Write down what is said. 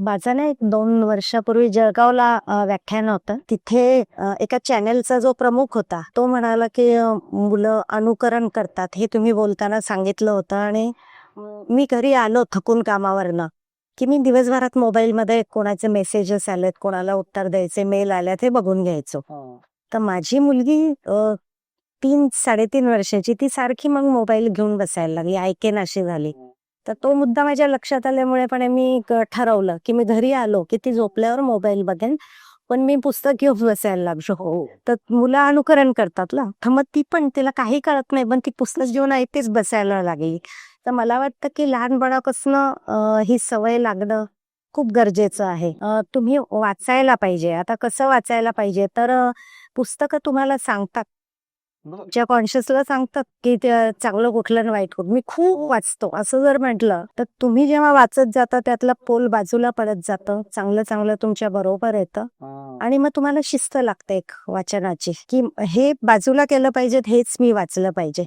माझं ना एक 2 वर्षापूर्वी जळगावला व्याख्यान होतं. तिथे एका चॅनेलचा जो प्रमुख होता तो म्हणाला की मुलं अनुकरण करतात हे तुम्ही बोलताना सांगितलं होतं. आणि मी घरी आलो थकून कामावरनं की मी दिवसभरात मोबाईलमध्ये कोणाचे मेसेजेस आलेत, कोणाला उत्तर द्यायचे, मेल आल्यात हे बघून घ्यायचो. तर माझी मुलगी 3-3.5 वर्षाची, ती सारखी मग मोबाईल घेऊन बसायला लागली, ऐकेन अशी झाली. तर तो मुद्दा माझ्या लक्षात आल्यामुळे पण मी ठरवलं की मी घरी आलो की ती झोपल्यावर मोबाईल बघेन, पण मी पुस्तक घेऊन बसायला लागलो. तर मुलं अनुकरण करतात ना, तर मग ती पण, तिला काही कळत नाही पण ती पुस्तक घेऊन ऐकतेच बसायला लागली. तर मला वाटतं की लहानपणापासून ही सवय लागणं खूप गरजेचं आहे. तुम्ही वाचायला पाहिजे. आता कसं वाचायला पाहिजे तर पुस्तकं तुम्हाला सांगतात, तुमच्या कॉन्शियसला सांगतात की ते चांगलं कुठलं आणि वाईट कुठलं. मी खूप वाचतो असं जर म्हटलं तर तुम्ही जेव्हा वाचत जाता त्यातलं पोल बाजूला पडत जातं, चांगलं चांगलं तुमच्या बरोबर येतं आणि मग तुम्हाला शिस्त लागते एक वाचनाची की हे बाजूला केलं पाहिजे, हेच मी वाचलं पाहिजे.